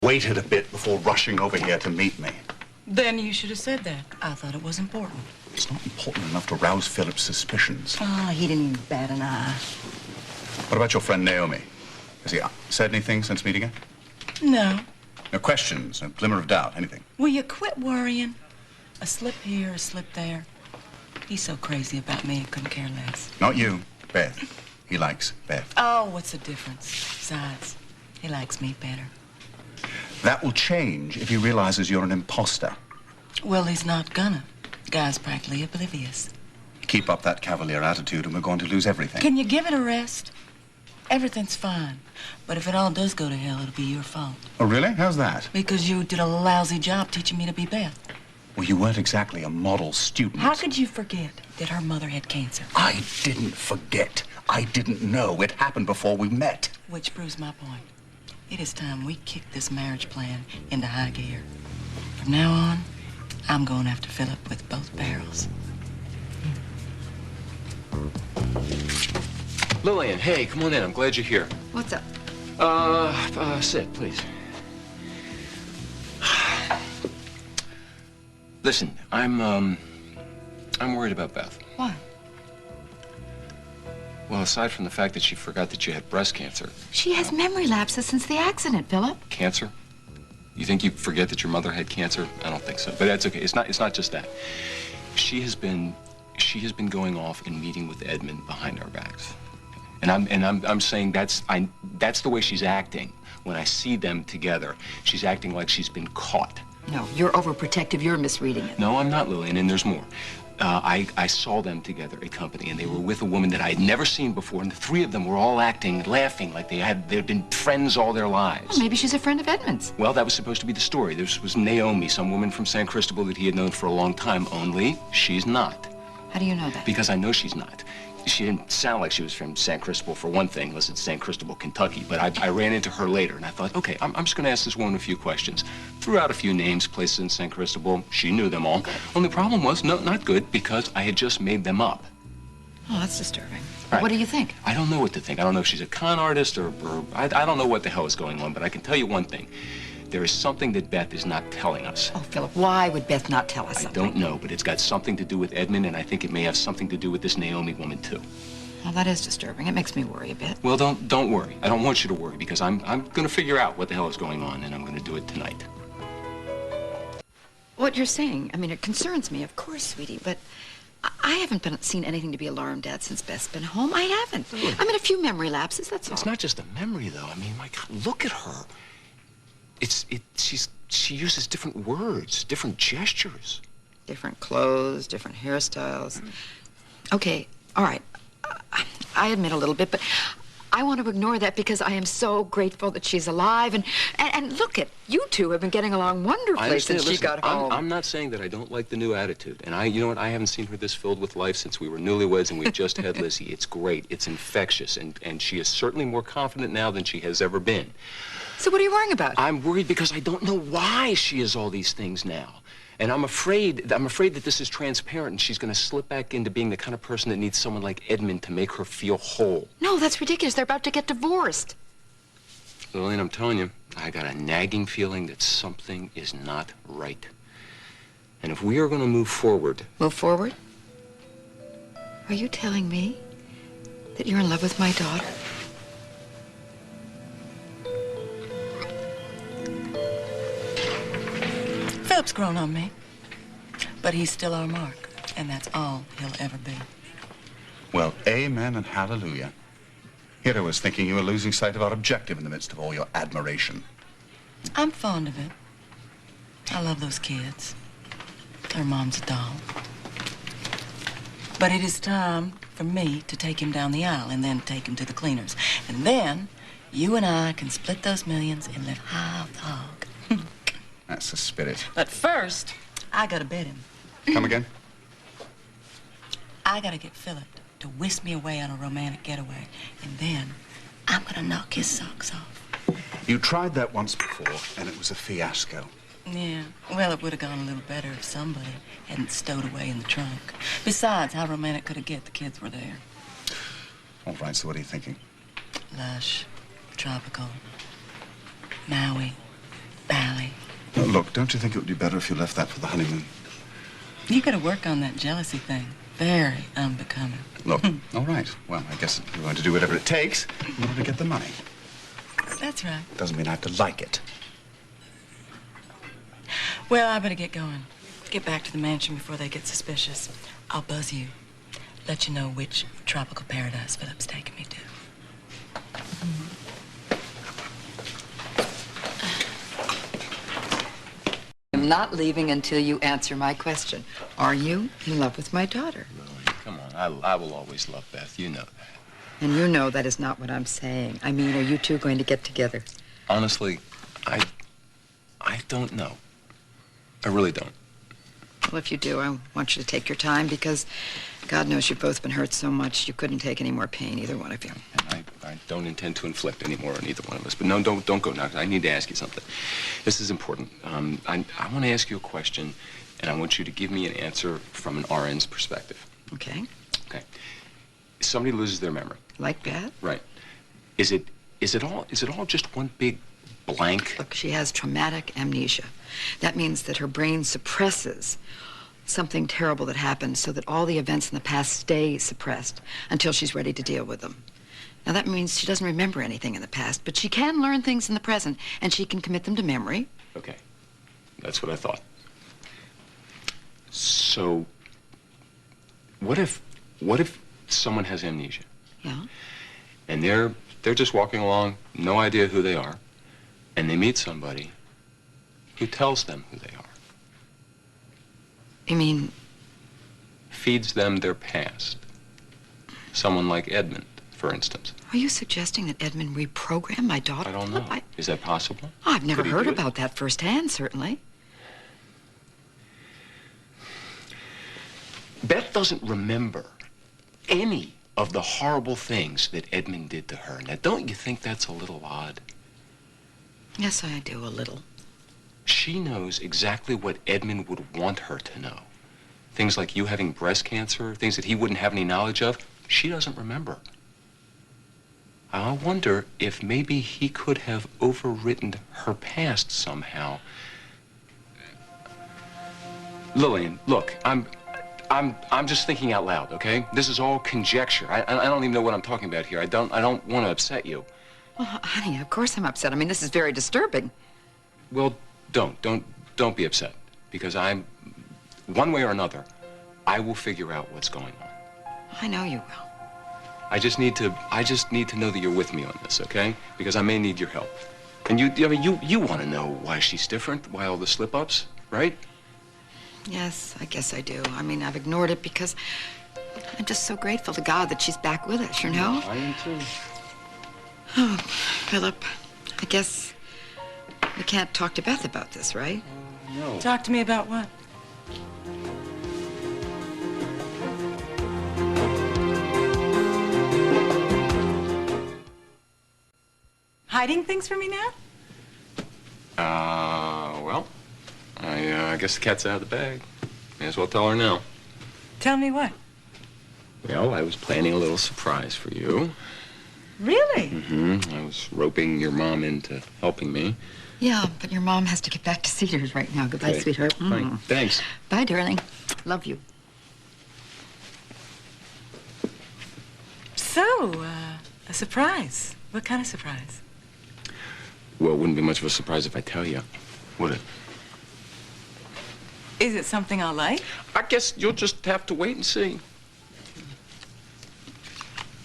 waited a bit before rushing over here to meet me. Then you should have said that. I thought it was important. It's not important enough to rouse Phillip's suspicions. Oh, he didn't even bat an eye. What about your friend Naomi? Has he said anything since meeting her? No. No questions, no glimmer of doubt, anything? Will you quit worrying? A slip here, a slip there. He's so crazy about me, he couldn't care less. Not you, Beth. He likes Beth. Oh, what's the difference? Besides, he likes me better. That will change if he realizes you're an imposter. Well, he's not gonna. The guy's practically oblivious. Keep up that cavalier attitude and we're going to lose everything. Can you give it a rest? Everything's fine. But if it all does go to hell, it'll be your fault. Oh, really? How's that? Because you did a lousy job teaching me to be Beth. Well, you weren't exactly a model student. How could you forget that her mother had cancer? I didn't forget. I didn't know. It happened before we met. Which proves my point. It is time we kick this marriage plan into high gear. From now on, I'm going after Phillip with both barrels. Lillian, hey, come on in. I'm glad you're here. What's up? Sit, please. Listen, I'm worried about Beth. Why? Well, aside from the fact that she forgot that you had breast cancer. She has memory lapses since the accident, Phillip. Cancer? You think you forget that your mother had cancer? I don't think so, but that's okay. It's not just that. She has been going off and meeting with Edmund behind our backs. And I'm saying that's the way she's acting. When I see them together, she's acting like she's been caught. No, you're overprotective. You're misreading it. No, I'm not, Lillian, and there's more. I saw them together at company, and they were with a woman that I had never seen before, and the three of them were all acting, laughing like they'd been friends all their lives. Well, maybe she's a friend of Edmund's. Well, that was supposed to be the story. This was Naomi, some woman from San Cristobal that he had known for a long time, only she's not. How do you know that? Because I know she's not. She didn't sound like she was from San Cristobal, for one thing, unless it's San Cristobal, Kentucky. But I ran into her later, and I thought, okay, I'm just going to ask this woman a few questions. Threw out a few names, places in San Cristobal. She knew them all. Only problem was, no, not good, because I had just made them up. Oh, that's disturbing. Right. What do you think? I don't know what to think. I don't know if she's a con artist or I don't know what the hell is going on, but I can tell you one thing. There is something that Beth is not telling us. Oh, Phillip, why would Beth not tell us something? I don't know, but it's got something to do with Edmund, and I think it may have something to do with this Naomi woman, too. Well, that is disturbing. It makes me worry a bit. Well, don't worry. I don't want you to worry, because I'm going to figure out what the hell is going on, and I'm going to do it tonight. What you're saying, I mean, it concerns me, of course, sweetie, but I haven't seen anything to be alarmed at since Beth's been home. I haven't. Really? I mean, a few memory lapses, that's all. It's not just a memory, though. I mean, my God, look at her. She uses different words, different gestures. Different clothes, different hairstyles. Okay, all right. I admit a little bit, but I want to ignore that because I am so grateful that she's alive. And look, you two have been getting along wonderfully since she got home. I'm not saying that I don't like the new attitude. And you know what? I haven't seen her this filled with life since we were newlyweds and we've just had Lizzie. It's great. It's infectious. And she is certainly more confident now than she has ever been. So what are you worrying about? I'm worried because I don't know why she is all these things now. And I'm afraid that this is transparent and she's going to slip back into being the kind of person that needs someone like Edmund to make her feel whole. No, that's ridiculous. They're about to get divorced. Lillian, I'm telling you, I got a nagging feeling that something is not right. And if we are going to move forward... Move forward? Are you telling me that you're in love with my daughter? Phillip's grown on me, but he's still our Mark, and that's all he'll ever be. Well, amen and hallelujah. Here I was thinking you were losing sight of our objective in the midst of all your admiration. I'm fond of it. I love those kids. Their mom's a doll. But it is time for me to take him down the aisle and then take him to the cleaners. And then you and I can split those millions and live high off the hog. That's the spirit. But first, I gotta bed him. Come again? I gotta get Phillip to whisk me away on a romantic getaway. And then I'm gonna knock his socks off. You tried that once before, and it was a fiasco. Yeah, well, it would have gone a little better if somebody hadn't stowed away in the trunk. Besides, how romantic could it get? The kids were there. All right, so what are you thinking? Lush, tropical, Maui, Look, don't you think it would be better if you left that for the honeymoon? You gotta work on that jealousy thing. Very unbecoming. Look, all right. Well, I guess you're going to do whatever it takes in order to get the money. That's right. Doesn't mean I have to like it. Well, I better get going. Get back to the mansion before they get suspicious. I'll buzz you. Let you know which tropical paradise Phillip's taking me to. I'm not leaving until you answer my question. Are you in love with my daughter? Lillian, come on. I will always love Beth. You know that. And you know that is not what I'm saying. I mean, are you two going to get together? Honestly, I don't know. I really don't. Well, if you do, I want you to take your time because God knows you've both been hurt so much you couldn't take any more pain, either one of you. And I don't intend to inflict any more on either one of us. But no, don't go now, 'cause I need to ask you something. This is important. I want to ask you a question, and I want you to give me an answer from an RN's perspective. Okay. Okay. Somebody loses their memory. Like that? Right. Is it all just one big blank? Look, she has traumatic amnesia. That means that her brain suppresses something terrible that happened so that all the events in the past stay suppressed until she's ready to deal with them. Now, that means she doesn't remember anything in the past, but she can learn things in the present, and she can commit them to memory. Okay. That's what I thought. So, what if someone has amnesia? Yeah? And they're just walking along, no idea who they are, and they meet somebody who tells them who they are. You mean... Feeds them their past. Someone like Edmund, for instance. Are you suggesting that Edmund reprogrammed my daughter? I don't know. Is that possible? I've never Could he heard do it? about that firsthand, certainly. Beth doesn't remember any of the horrible things that Edmund did to her. Now, don't you think that's a little odd? Yes, I do, a little. She knows exactly what Edmund would want her to know. Things like you having breast cancer, things that he wouldn't have any knowledge of, she doesn't remember. I wonder if maybe he could have overwritten her past somehow. Lillian, look, I'm just thinking out loud, okay? This is all conjecture. I don't even know what I'm talking about here. I don't want to upset you. Well, honey, of course I'm upset. I mean, this is very disturbing. Well, don't be upset, because one way or another, I will figure out what's going on. I know you will. I just need to know that you're with me on this, okay? Because I may need your help. And you want to know why she's different, why all the slip-ups, right? Yes, I guess I do. I mean, I've ignored it because I'm just so grateful to God that she's back with us, you know? I am too. Oh, Phillip, I guess we can't talk to Beth about this, right? No. Talk to me about what? Hiding things from me now? Well, I guess the cat's out of the bag. May as well tell her now. Tell me what? Well, I was planning a little surprise for you. Really? Mm-hmm. I was roping your mom into helping me. Yeah, but your mom has to get back to Cedars right now. Goodbye, Okay. sweetheart. Fine. Thanks. Bye, darling. Love you. So, a surprise. What kind of surprise? Well, it wouldn't be much of a surprise if I tell you, would it? Is it something I'll like? I guess you'll just have to wait and see.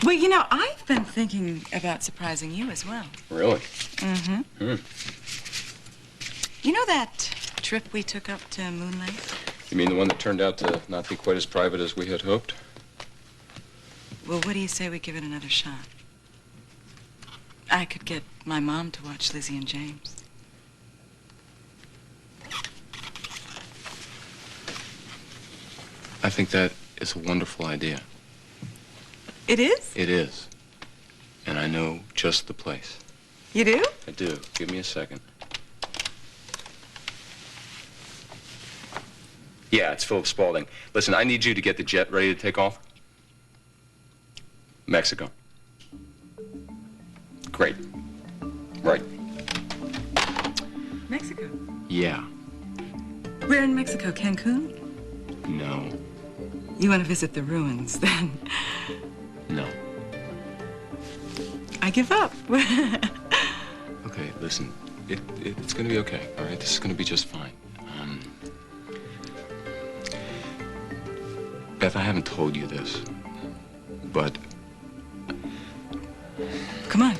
Well, you know, I've been thinking about surprising you as well. Really? Mm-hmm. You know that trip we took up to Moon Lake? You mean the one that turned out to not be quite as private as we had hoped? Well, what do you say we give it another shot? I could get my mom to watch Lizzie and James. I think that is a wonderful idea. It is? It is. And I know just the place. You do? I do. Give me a second. Yeah, it's Phillip Spaulding. Listen, I need you to get the jet ready to take off. Mexico. Great. Right. Mexico. Yeah. We're in Mexico, Cancun. No. You want to visit the ruins, then? No. I give up. Okay, listen. It's gonna be okay, all right? This is gonna be just fine. Beth, I haven't told you this, but... Come on.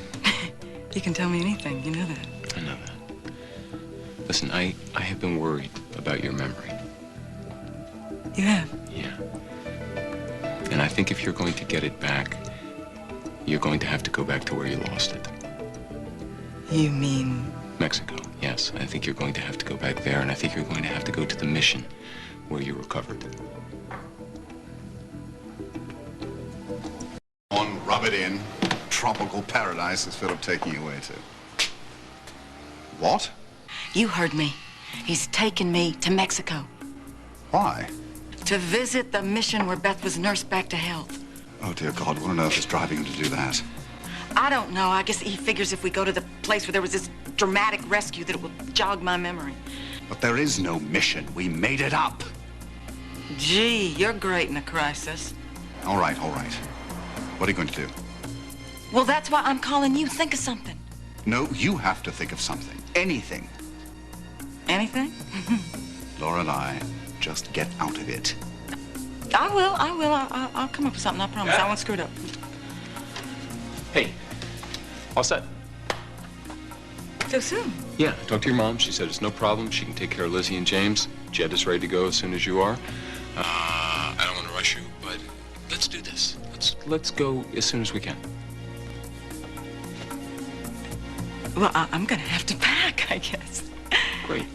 You can tell me anything. You know that. I know that. Listen, I have been worried about your memory. You have? Yeah. And I think if you're going to get it back, you're going to have to go back to where you lost it. You mean... Mexico, yes. I think you're going to have to go back there, and I think you're going to have to go to the mission where you recovered. On, rub it in. Tropical paradise is Phillip taking you away to. What? You heard me. He's taken me to Mexico. Why? To visit the mission where Beth was nursed back to health. Oh, dear God, what on earth is driving him to do that? I don't know. I guess he figures if we go to the place where there was this dramatic rescue that it will jog my memory. But there is no mission. We made it up. Gee, you're great in a crisis. All right, all right. What are you going to do? Well, that's why I'm calling you. Think of something. No, you have to think of something. Anything. Anything? Lorelei, just get out of it. I will. I'll come up with something, I promise. I won't screw it up. Hey, all set? So soon? Yeah, I talked to your mom. She said it's no problem. She can take care of Lizzie and James. Jed is ready to go as soon as you are. I don't want to rush you, but let's do this. Let's go as soon as we can. Well, I'm gonna have to pack, I guess. Great.